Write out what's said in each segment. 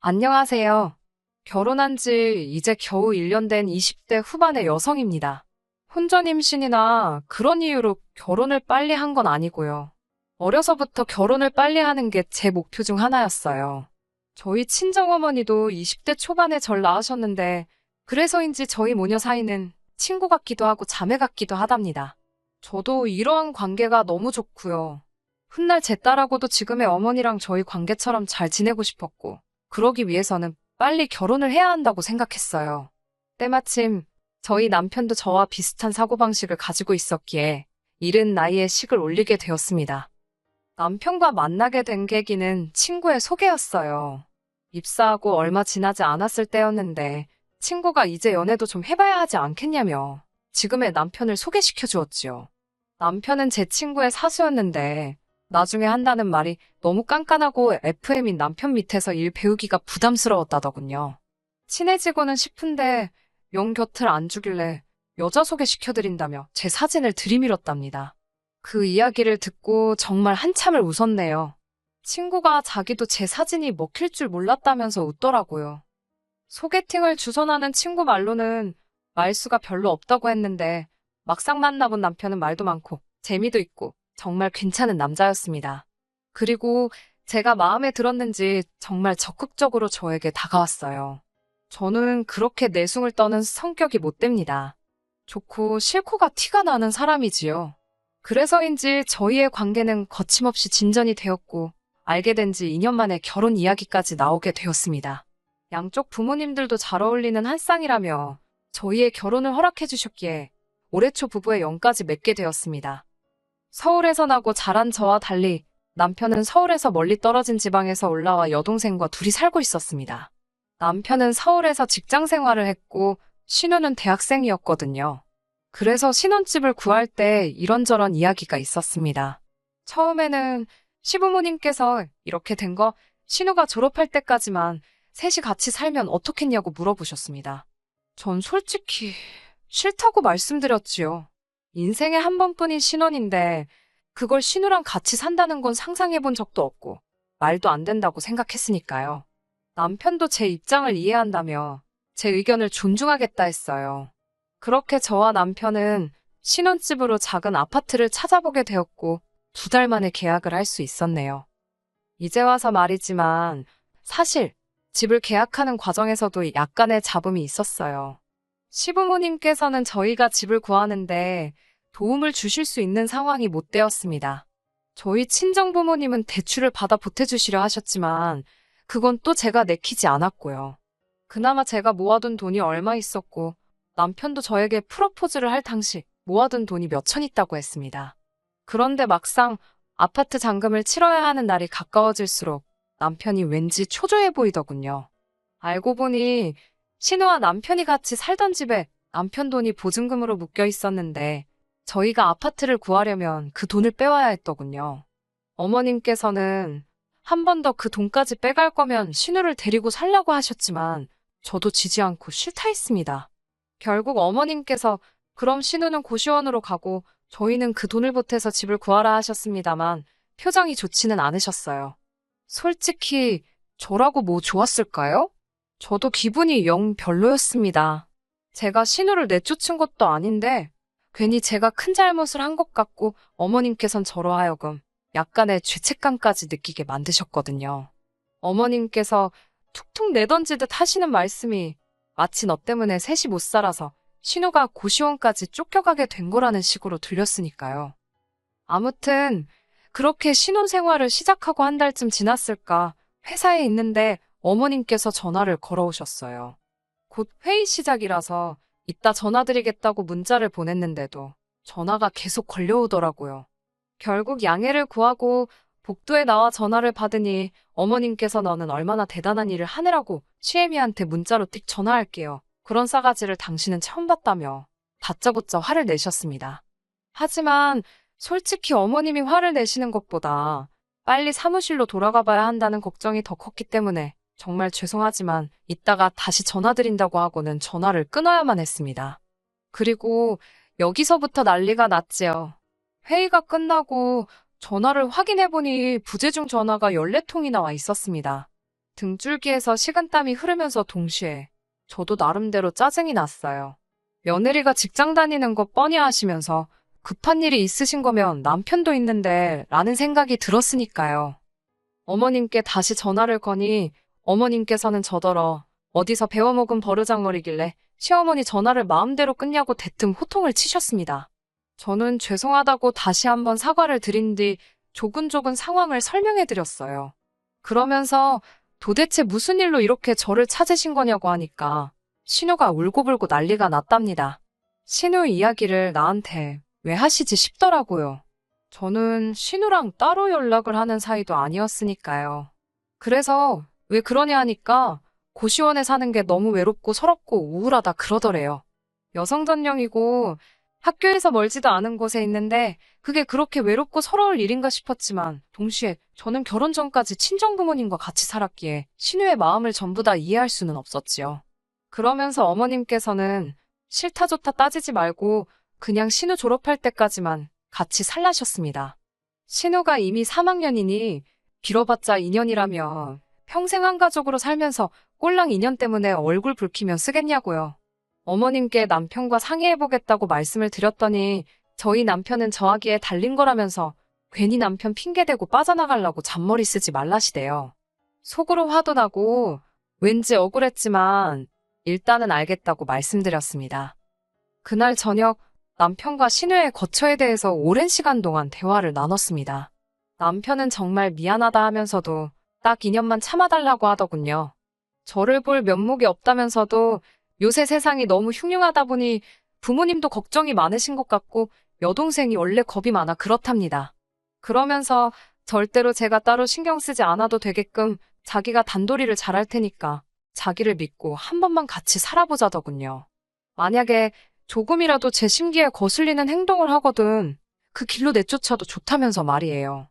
안녕하세요. 결혼한 지 이제 겨우 1년 된 20대 후반의 여성입니다. 혼전 임신이나 그런 이유로 결혼을 빨리 한 건 아니고요. 어려서부터 결혼을 빨리 하는 게 제 목표 중 하나였어요. 저희 친정어머니도 20대 초반에 절 낳으셨는데 그래서인지 저희 모녀 사이는 친구 같기도 하고 자매 같기도 하답니다. 저도 이러한 관계가 너무 좋고요. 훗날 제 딸하고도 지금의 어머니랑 저희 관계처럼 잘 지내고 싶었고 그러기 위해서는 빨리 결혼을 해야 한다고 생각했어요. 때마침 저희 남편도 저와 비슷한 사고방식을 가지고 있었기에 이른 나이에 식을 올리게 되었습니다. 남편과 만나게 된 계기는 친구의 소개였어요. 입사하고 얼마 지나지 않았을 때였는데 친구가 이제 연애도 좀 해봐야 하지 않겠냐며 지금의 남편을 소개시켜 주었지요. 남편은 제 친구의 사수였는데 나중에 한다는 말이 너무 깐깐하고 FM인 남편 밑에서 일 배우기가 부담스러웠다더군요. 친해지고는 싶은데 영 곁을 안 주길래 여자 소개시켜드린다며 제 사진을 들이밀었답니다. 그 이야기를 듣고 정말 한참을 웃었네요. 친구가 자기도 제 사진이 먹힐 줄 몰랐다면서 웃더라고요. 소개팅을 주선하는 친구 말로는 말수가 별로 없다고 했는데 막상 만나본 남편은 말도 많고 재미도 있고 정말 괜찮은 남자였습니다. 그리고 제가 마음에 들었는지 정말 적극적으로 저에게 다가왔어요. 저는 그렇게 내숭을 떠는 성격이 못 됩니다. 좋고 싫고가 티가 나는 사람이지요. 그래서인지 저희의 관계는 거침없이 진전이 되었고 알게 된 지 2년 만에 결혼 이야기까지 나오게 되었습니다. 양쪽 부모님들도 잘 어울리는 한 쌍이라며 저희의 결혼을 허락해 주셨기에 올해 초 부부의 영까지 맺게 되었습니다. 서울에서 나고 자란 저와 달리 남편은 서울에서 멀리 떨어진 지방에서 올라와 여동생과 둘이 살고 있었습니다. 남편은 서울에서 직장 생활을 했고 신우는 대학생이었거든요. 그래서 신혼집을 구할 때 이런저런 이야기가 있었습니다. 처음에는 시부모님께서 이렇게 된 거 신우가 졸업할 때까지만 셋이 같이 살면 어떻겠냐고 물어보셨습니다. 전 솔직히 싫다고 말씀드렸지요. 인생에 한 번뿐인 신혼인데 그걸 신우랑 같이 산다는 건 상상해 본 적도 없고 말도 안 된다고 생각했으니까요. 남편도 제 입장을 이해한다며 제 의견을 존중하겠다 했어요. 그렇게 저와 남편은 신혼집으로 작은 아파트를 찾아보게 되었고 2달 만에 계약을 할 수 있었네요. 이제 와서 말이지만 사실 집을 계약하는 과정에서도 약간의 잡음이 있었어요. 시부모님께서는 저희가 집을 구하는데 도움을 주실 수 있는 상황이 못 되었습니다. 저희 친정부모님은 대출을 받아 보태주시려 하셨지만 그건 또 제가 내키지 않았고요. 그나마 제가 모아둔 돈이 얼마 있었고 남편도 저에게 프로포즈를 할 당시 모아둔 돈이 몇천 있다고 했습니다. 그런데 막상 아파트 잔금을 치러야 하는 날이 가까워질수록 남편이 왠지 초조해 보이더군요. 알고 보니 신우와 남편이 같이 살던 집에 남편 돈이 보증금으로 묶여 있었는데 저희가 아파트를 구하려면 그 돈을 빼와야 했더군요. 어머님께서는 한 번 더 그 돈까지 빼갈 거면 신우를 데리고 살라고 하셨지만 저도 지지 않고 싫다 했습니다. 결국 어머님께서 그럼 신우는 고시원으로 가고 저희는 그 돈을 보태서 집을 구하라 하셨습니다만 표정이 좋지는 않으셨어요. 솔직히 저라고 뭐 좋았을까요? 저도 기분이 영 별로였습니다. 제가 신우를 내쫓은 것도 아닌데 괜히 제가 큰 잘못을 한 것 같고 어머님께선 저로 하여금 약간의 죄책감까지 느끼게 만드셨거든요. 어머님께서 툭툭 내던지듯 하시는 말씀이 마치 너 때문에 셋이 못 살아서 신우가 고시원까지 쫓겨가게 된 거라는 식으로 들렸으니까요. 아무튼 그렇게 신혼생활을 시작하고 한 달쯤 지났을까 회사에 있는데 어머님께서 전화를 걸어오셨어요. 곧 회의 시작이라서 이따 전화드리겠다고 문자를 보냈는데도 전화가 계속 걸려오더라고요. 결국 양해를 구하고 복도에 나와 전화를 받으니 어머님께서 너는 얼마나 대단한 일을 하느라고 시애미한테 문자로 띡 전화할게요. 그런 싸가지를 당신은 처음 봤다며 다짜고짜 화를 내셨습니다. 하지만 솔직히 어머님이 화를 내시는 것보다 빨리 사무실로 돌아가 봐야 한다는 걱정이 더 컸기 때문에 정말 죄송하지만 이따가 다시 전화드린다고 하고는 전화를 끊어야만 했습니다. 그리고 여기서부터 난리가 났지요. 회의가 끝나고 전화를 확인해보니 부재중 전화가 14통이나 와 있었습니다. 등줄기에서 식은땀이 흐르면서 동시에 저도 나름대로 짜증이 났어요. 며느리가 직장 다니는 거 뻔히 아시면서 급한 일이 있으신 거면 남편도 있는데 라는 생각이 들었으니까요. 어머님께 다시 전화를 거니 어머님께서는 저더러 어디서 배워먹은 버르장머리길래 시어머니 전화를 마음대로 끊냐고 대뜸 호통을 치셨습니다. 저는 죄송하다고 다시 한번 사과를 드린 뒤 조근조근 상황을 설명해 드렸어요. 그러면서 도대체 무슨 일로 이렇게 저를 찾으신 거냐고 하니까 신우가 울고불고 난리가 났답니다. 신우 이야기를 나한테 왜 하시지 싶더라고요. 저는 신우랑 따로 연락을 하는 사이도 아니었으니까요. 그래서 왜 그러냐 하니까 고시원에 사는 게 너무 외롭고 서럽고 우울하다 그러더래요. 여성 전용이고 학교에서 멀지도 않은 곳에 있는데 그게 그렇게 외롭고 서러울 일인가 싶었지만 동시에 저는 결혼 전까지 친정부모님과 같이 살았기에 신우의 마음을 전부 다 이해할 수는 없었지요. 그러면서 어머님께서는 싫다 좋다 따지지 말고 그냥 신우 졸업할 때까지만 같이 살라셨습니다. 신우가 이미 3학년이니 길어봤자 2년이라며 평생 한 가족으로 살면서 꼴랑 2년 때문에 얼굴 붉히면 쓰겠냐고요. 어머님께 남편과 상의해보겠다고 말씀을 드렸더니 저희 남편은 저하기에 달린 거라면서 괜히 남편 핑계대고 빠져나가려고 잔머리 쓰지 말라시대요. 속으로 화도 나고 왠지 억울했지만 일단은 알겠다고 말씀드렸습니다. 그날 저녁 남편과 신우의 거처에 대해서 오랜 시간 동안 대화를 나눴습니다. 남편은 정말 미안하다 하면서도 딱 2년만 참아달라고 하더군요. 저를 볼 면목이 없다면서도 요새 세상이 너무 흉흉하다 보니 부모님도 걱정이 많으신 것 같고 여동생이 원래 겁이 많아 그렇답니다. 그러면서 절대로 제가 따로 신경 쓰지 않아도 되게끔 자기가 단도리를 잘할 테니까 자기를 믿고 한 번만 같이 살아보자더군요. 만약에 조금이라도 제 심기에 거슬리는 행동을 하거든 그 길로 내쫓아도 좋다면서 말이에요.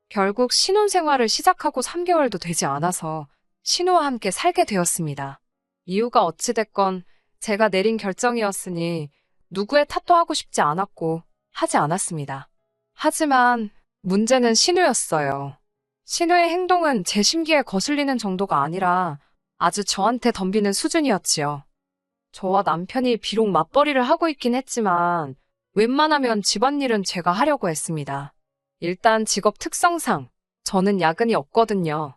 결국 신혼생활을 시작하고 3개월도 되지 않아서 신우와 함께 살게 되었습니다. 이유가 어찌됐건 제가 내린 결정이었으니 누구의 탓도 하고 싶지 않았고 하지 않았습니다. 하지만 문제는 신우였어요. 신우의 행동은 제 심기에 거슬리는 정도가 아니라 아주 저한테 덤비는 수준이었지요. 저와 남편이 비록 맞벌이를 하고 있긴 했지만 웬만하면 집안일은 제가 하려고 했습니다. 일단 직업 특성상 저는 야근이 없거든요.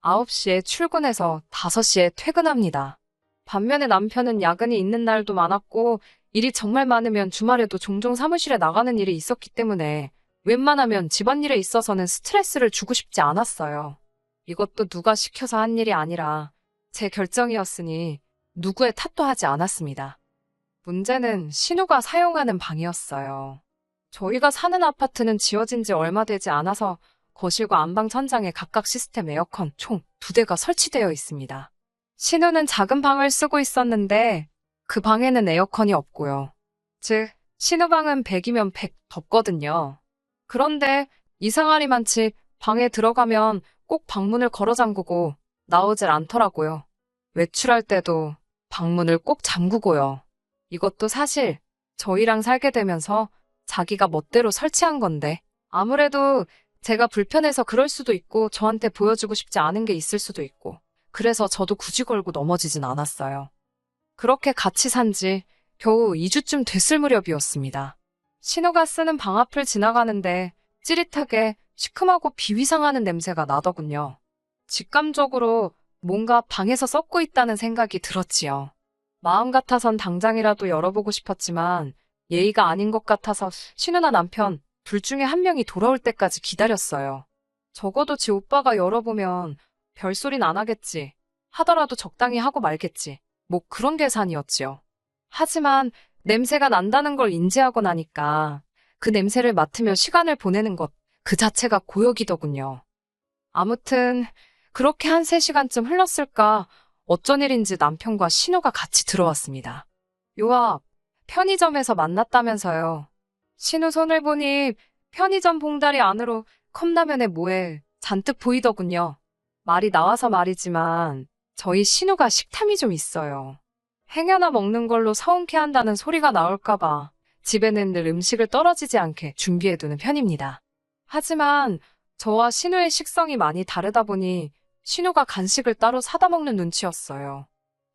9시에 출근해서 5시에 퇴근합니다. 반면에 남편은 야근이 있는 날도 많았고 일이 정말 많으면 주말에도 종종 사무실에 나가는 일이 있었기 때문에 웬만하면 집안일에 있어서는 스트레스를 주고 싶지 않았어요. 이것도 누가 시켜서 한 일이 아니라 제 결정이었으니 누구의 탓도 하지 않았습니다. 문제는 신우가 사용하는 방이었어요. 저희가 사는 아파트는 지어진 지 얼마 되지 않아서 거실과 안방 천장에 각각 시스템 에어컨 총 2대가 설치되어 있습니다. 신우는 작은 방을 쓰고 있었는데 그 방에는 에어컨이 없고요. 즉, 신우 방은 100이면 100 덥거든요. 그런데 이상하리만치 방에 들어가면 꼭 방문을 걸어 잠그고 나오질 않더라고요. 외출할 때도 방문을 꼭 잠그고요. 이것도 사실 저희랑 살게 되면서 자기가 멋대로 설치한 건데 아무래도 제가 불편해서 그럴 수도 있고 저한테 보여주고 싶지 않은 게 있을 수도 있고 그래서 저도 굳이 걸고 넘어지진 않았어요. 그렇게 같이 산 지 겨우 2주쯤 됐을 무렵이었습니다. 신우가 쓰는 방 앞을 지나가는데 찌릿하게 시큼하고 비위상하는 냄새가 나더군요. 직감적으로 뭔가 방에서 썩고 있다는 생각이 들었지요. 마음 같아선 당장이라도 열어보고 싶었지만 예의가 아닌 것 같아서 신우나 남편 둘 중에 한 명이 돌아올 때까지 기다렸어요. 적어도 지 오빠가 열어보면 별소린 안 하겠지. 하더라도 적당히 하고 말겠지. 뭐 그런 계산이었지요. 하지만 냄새가 난다는 걸 인지하고 나니까 그 냄새를 맡으며 시간을 보내는 것 그 자체가 고역이더군요. 아무튼 그렇게 한 3시간쯤 흘렀을까 어쩐 일인지 남편과 신우가 같이 들어왔습니다. 요 앞 편의점에서 만났다면서요. 신우 손을 보니 편의점 봉다리 안으로 컵라면에 뭐에 잔뜩 보이더군요. 말이 나와서 말이지만 저희 신우가 식탐이 좀 있어요. 행여나 먹는 걸로 서운케 한다는 소리가 나올까봐 집에는 늘 음식을 떨어지지 않게 준비해두는 편입니다. 하지만 저와 신우의 식성이 많이 다르다 보니 신우가 간식을 따로 사다 먹는 눈치였어요.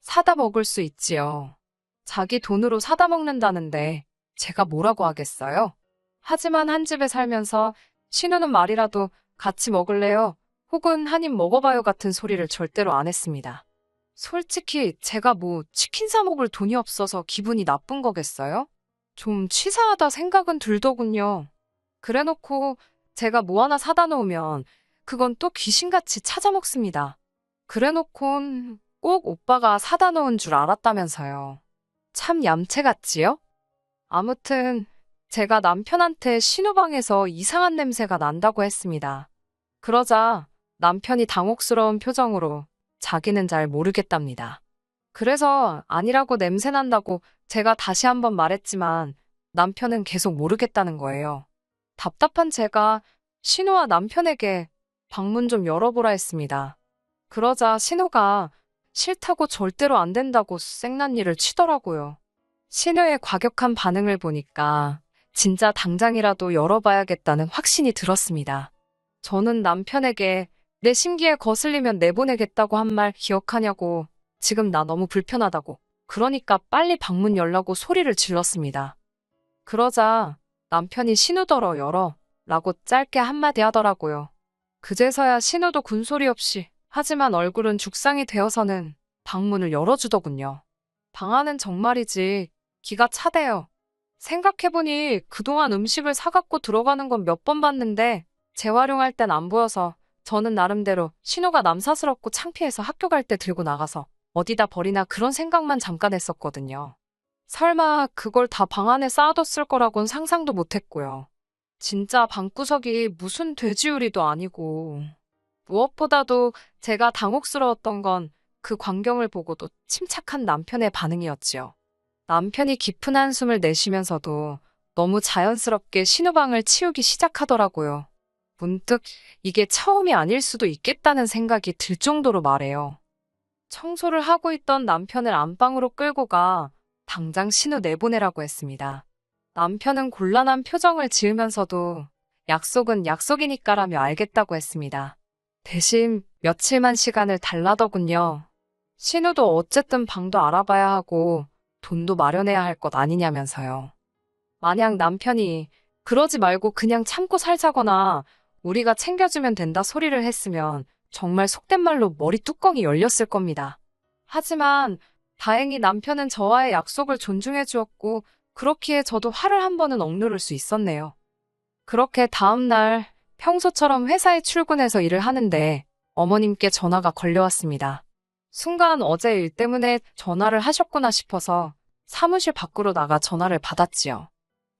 사다 먹을 수 있지요. 자기 돈으로 사다 먹는다는데 제가 뭐라고 하겠어요? 하지만 한 집에 살면서 신우는 말이라도 같이 먹을래요? 혹은 한 입 먹어봐요 같은 소리를 절대로 안 했습니다. 솔직히 제가 뭐 치킨 사 먹을 돈이 없어서 기분이 나쁜 거겠어요? 좀 치사하다 생각은 들더군요. 그래놓고 제가 뭐 하나 사다 놓으면 그건 또 귀신같이 찾아 먹습니다. 그래놓곤 꼭 오빠가 사다 놓은 줄 알았다면서요. 참 얌체 같지요? 아무튼 제가 남편한테 신우방에서 이상한 냄새가 난다고 했습니다. 그러자 남편이 당혹스러운 표정으로 자기는 잘 모르겠답니다. 그래서 아니라고 냄새 난다고 제가 다시 한번 말했지만 남편은 계속 모르겠다는 거예요. 답답한 제가 신우와 남편에게 방문 좀 열어보라 했습니다. 그러자 신우가 싫다고 절대로 안 된다고 생난리를 치더라고요. 신우의 과격한 반응을 보니까 진짜 당장이라도 열어봐야겠다는 확신이 들었습니다. 저는 남편에게 내 심기에 거슬리면 내보내겠다고 한 말 기억하냐고, 지금 나 너무 불편하다고, 그러니까 빨리 방문 열라고 소리를 질렀습니다. 그러자 남편이 신우더러 열어 라고 짧게 한마디 하더라고요. 그제서야 신우도 군소리 없이 하지만 얼굴은 죽상이 되어서는 방문을 열어주더군요. 방 안은 정말이지 기가 차대요. 생각해보니 그동안 음식을 사갖고 들어가는 건 몇 번 봤는데 재활용할 땐 안 보여서 저는 나름대로 신우가 남사스럽고 창피해서 학교 갈 때 들고 나가서 어디다 버리나 그런 생각만 잠깐 했었거든요. 설마 그걸 다 방 안에 쌓아뒀을 거라고는 상상도 못했고요. 진짜 방구석이 무슨 돼지우리도 아니고. 무엇보다도 제가 당혹스러웠던 건 그 광경을 보고도 침착한 남편의 반응이었지요. 남편이 깊은 한숨을 내쉬면서도 너무 자연스럽게 신우방을 치우기 시작하더라고요. 문득 이게 처음이 아닐 수도 있겠다는 생각이 들 정도로 말해요. 청소를 하고 있던 남편을 안방으로 끌고 가 당장 신우 내보내라고 했습니다. 남편은 곤란한 표정을 지으면서도 약속은 약속이니까라며 알겠다고 했습니다. 대신 며칠만 시간을 달라더군요. 신우도 어쨌든 방도 알아봐야 하고 돈도 마련해야 할 것 아니냐면서요. 만약 남편이 그러지 말고 그냥 참고 살자거나 우리가 챙겨주면 된다 소리를 했으면 정말 속된 말로 머리 뚜껑이 열렸을 겁니다. 하지만 다행히 남편은 저와의 약속을 존중해 주었고 그렇기에 저도 화를 한 번은 억누를 수 있었네요. 그렇게 다음 날 평소처럼 회사에 출근해서 일을 하는데 어머님께 전화가 걸려왔습니다. 순간 어제 일 때문에 전화를 하셨구나 싶어서 사무실 밖으로 나가 전화를 받았지요.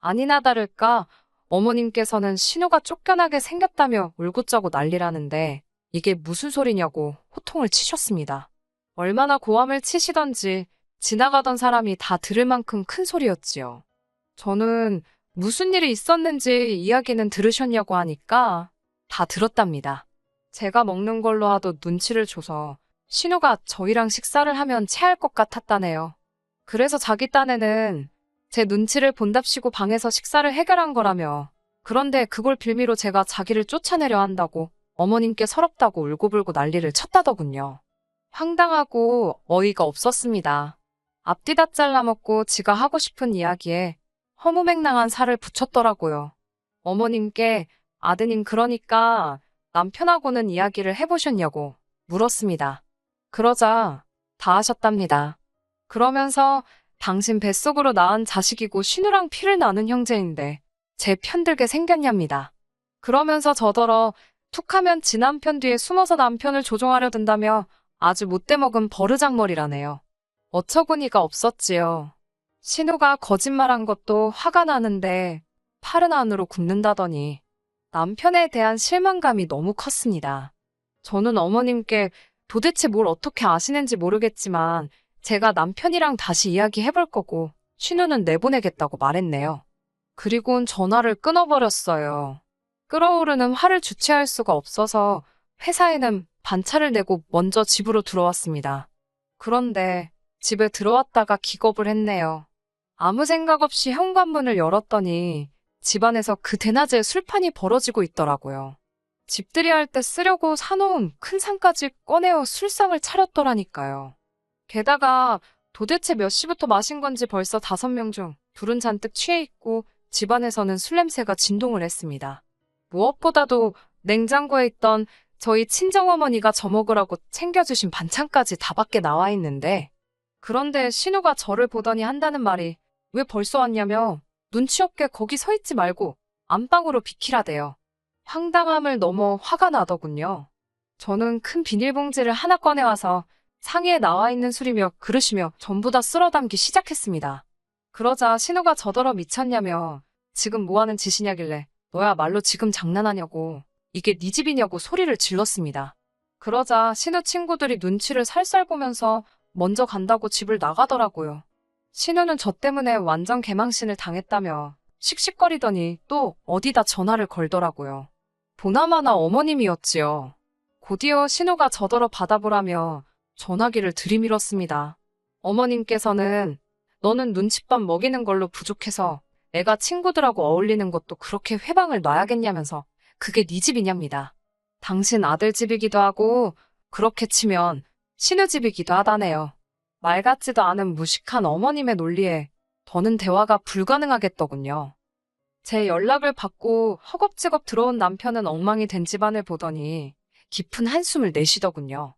아니나 다를까 어머님께서는 신우가 쫓겨나게 생겼다며 울고짜고 난리라는데 이게 무슨 소리냐고 호통을 치셨습니다. 얼마나 고함을 치시던지 지나가던 사람이 다 들을 만큼 큰 소리였지요. 저는 무슨 일이 있었는지 이야기는 들으셨냐고 하니까 다 들었답니다. 제가 먹는 걸로 하도 눈치를 줘서 신우가 저희랑 식사를 하면 체할 것 같았다네요. 그래서 자기 딴에는 제 눈치를 본답시고 방에서 식사를 해결한 거라며 그런데 그걸 빌미로 제가 자기를 쫓아내려 한다고 어머님께 서럽다고 울고불고 난리를 쳤다더군요. 황당하고 어이가 없었습니다. 앞뒤 다 잘라먹고 지가 하고 싶은 이야기에 허무맹랑한 살을 붙였더라고요. 어머님께 아드님 그러니까 남편하고는 이야기를 해보셨냐고 물었습니다. 그러자 다 하셨답니다. 그러면서 당신 뱃속으로 낳은 자식이고 신우랑 피를 나눈 형제인데 제 편들게 생겼냐입니다. 그러면서 저더러 툭하면 지 남편 뒤에 숨어서 남편을 조종하려 든다며 아주 못돼먹은 버르장머리라네요. 어처구니가 없었지요. 신우가 거짓말한 것도 화가 나는데 팔은 안으로 굽는다더니 남편에 대한 실망감이 너무 컸습니다. 저는 어머님께 도대체 뭘 어떻게 아시는지 모르겠지만 제가 남편이랑 다시 이야기해볼 거고 신우는 내보내겠다고 말했네요. 그리고는 전화를 끊어버렸어요. 끓어오르는 화를 주체할 수가 없어서 회사에는 반차를 내고 먼저 집으로 들어왔습니다. 그런데 집에 들어왔다가 기겁을 했네요. 아무 생각 없이 현관문을 열었더니 집안에서 그 대낮에 술판이 벌어지고 있더라고요. 집들이 할 때 쓰려고 사놓은 큰 상까지 꺼내어 술상을 차렸더라니까요. 게다가 도대체 몇 시부터 마신 건지 벌써 5명 중 둘은 잔뜩 취해 있고 집안에서는 술 냄새가 진동을 했습니다. 무엇보다도 냉장고에 있던 저희 친정어머니가 저 먹으라고 챙겨주신 반찬까지 다 밖에 나와 있는데, 그런데 신우가 저를 보더니 한다는 말이 왜 벌써 왔냐며 눈치 없게 거기 서 있지 말고 안방으로 비키라대요. 황당함을 넘어 화가 나더군요. 저는 큰 비닐봉지를 하나 꺼내와서 상의에 나와 있는 술이며 그릇이며 전부 다 쓸어 담기 시작했습니다. 그러자 신우가 저더러 미쳤냐며 지금 뭐하는 짓이냐길래 너야 말로 지금 장난하냐고 이게 네 집이냐고 소리를 질렀습니다. 그러자 신우 친구들이 눈치를 살살 보면서 먼저 간다고 집을 나가더라고요. 신우는 저 때문에 완전 개망신을 당했다며 씩씩거리더니 또 어디다 전화를 걸더라고요. 보나마나 어머님이었지요. 곧이어 신우가 저더러 받아보라며 전화기를 들이밀었습니다. 어머님께서는 너는 눈칫밥 먹이는 걸로 부족해서 애가 친구들하고 어울리는 것도 그렇게 회방을 놔야겠냐면서 그게 네 집이냐입니다. 당신 아들 집이기도 하고 그렇게 치면 신우 집이기도 하다네요. 말 같지도 않은 무식한 어머님의 논리에 더는 대화가 불가능하겠더군요. 제 연락을 받고 허겁지겁 들어온 남편은 엉망이 된 집안을 보더니 깊은 한숨을 내쉬더군요.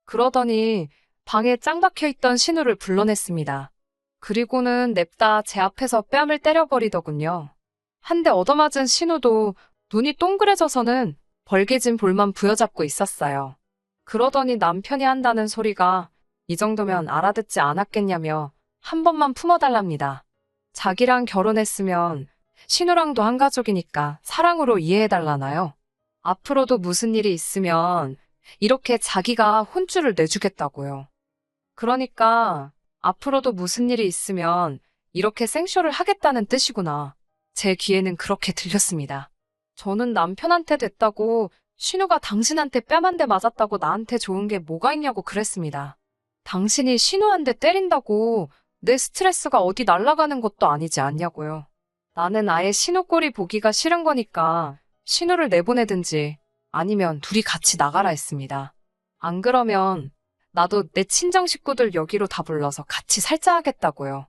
그러더니 방에 짱 박혀있던 신우를 불러냈습니다. 그리고는 냅다 제 앞에서 뺨을 때려버리더군요. 한 대 얻어맞은 신우도 눈이 동그래져서는 벌개진 볼만 부여잡고 있었어요. 그러더니 남편이 한다는 소리가 이 정도면 알아듣지 않았겠냐며 한 번만 품어달랍니다. 자기랑 결혼했으면 신우랑도 한 가족이니까 사랑으로 이해해달라나요? 앞으로도 무슨 일이 있으면 이렇게 자기가 혼쭐을 내주겠다고요. 그러니까 앞으로도 무슨 일이 있으면 이렇게 생쇼를 하겠다는 뜻이구나. 제 귀에는 그렇게 들렸습니다. 저는 남편한테 됐다고 신우가 당신한테 뺨 한 대 맞았다고 나한테 좋은 게 뭐가 있냐고 그랬습니다. 당신이 신우한테 때린다고 내 스트레스가 어디 날아가는 것도 아니지 않냐고요. 나는 아예 신우 꼴이 보기가 싫은 거니까 신우를 내보내든지 아니면 둘이 같이 나가라 했습니다. 안 그러면 나도 내 친정 식구들 여기로 다 불러서 같이 살자 하겠다고요.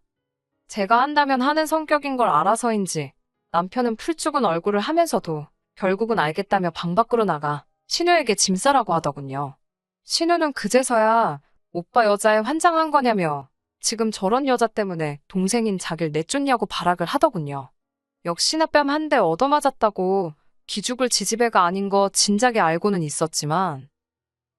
제가 한다면 하는 성격인 걸 알아서인지 남편은 풀죽은 얼굴을 하면서도 결국은 알겠다며 방 밖으로 나가 신우에게 짐 싸라고 하더군요. 신우는 그제서야 오빠 여자애 환장한 거냐며 지금 저런 여자 때문에 동생인 자기를 내쫓냐고 발악을 하더군요. 역시나 뺨 한 대 얻어맞았다고 기죽을 지지배가 아닌 거 진작에 알고는 있었지만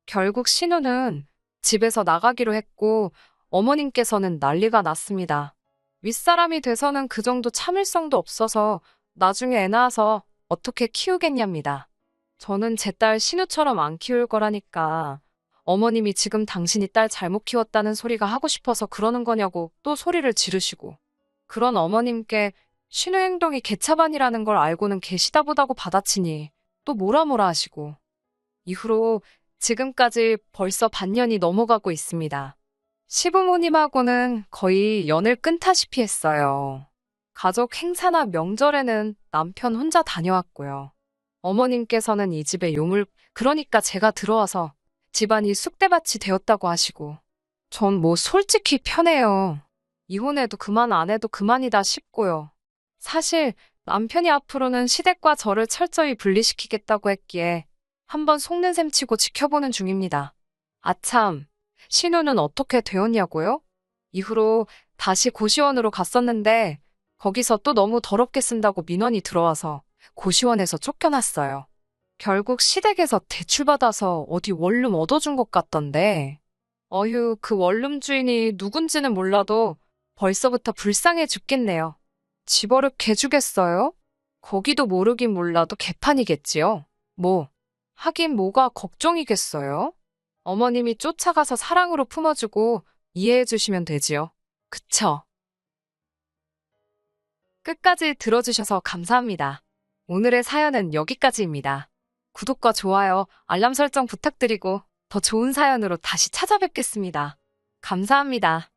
결국 신우는 집에서 나가기로 했고 어머님께서는 난리가 났습니다. 윗사람이 돼서는 그 정도 참을성도 없어서 나중에 애 낳아서 어떻게 키우겠냐입니다. 저는 제 딸 신우처럼 안 키울 거라니까 어머님이 지금 당신이 딸 잘못 키웠다는 소리가 하고 싶어서 그러는 거냐고 또 소리를 지르시고 그런 어머님께 신우 행동이 개차반이라는 걸 알고는 계시다 보다고 받아치니 또 뭐라 하시고 이후로 지금까지 벌써 반년이 넘어가고 있습니다. 시부모님하고는 거의 연을 끊다시피 했어요. 가족 행사나 명절에는 남편 혼자 다녀왔고요. 어머님께서는 이 집의 요물, 그러니까 제가 들어와서 집안이 쑥대밭이 되었다고 하시고 전 뭐 솔직히 편해요. 이혼해도 그만 안 해도 그만이다 싶고요. 사실 남편이 앞으로는 시댁과 저를 철저히 분리시키겠다고 했기에 한번 속는 셈 치고 지켜보는 중입니다. 아참, 신우는 어떻게 되었냐고요? 이후로 다시 고시원으로 갔었는데 거기서 또 너무 더럽게 쓴다고 민원이 들어와서 고시원에서 쫓겨났어요. 결국 시댁에서 대출받아서 어디 원룸 얻어준 것 같던데 어휴, 그 원룸 주인이 누군지는 몰라도 벌써부터 불쌍해 죽겠네요. 집어를 개주겠어요? 거기도 모르긴 몰라도 개판이겠지요. 뭐, 하긴 뭐가 걱정이겠어요? 어머님이 쫓아가서 사랑으로 품어주고 이해해 주시면 되지요. 그쵸? 끝까지 들어주셔서 감사합니다. 오늘의 사연은 여기까지입니다. 구독과 좋아요, 알람 설정 부탁드리고 더 좋은 사연으로 다시 찾아뵙겠습니다. 감사합니다.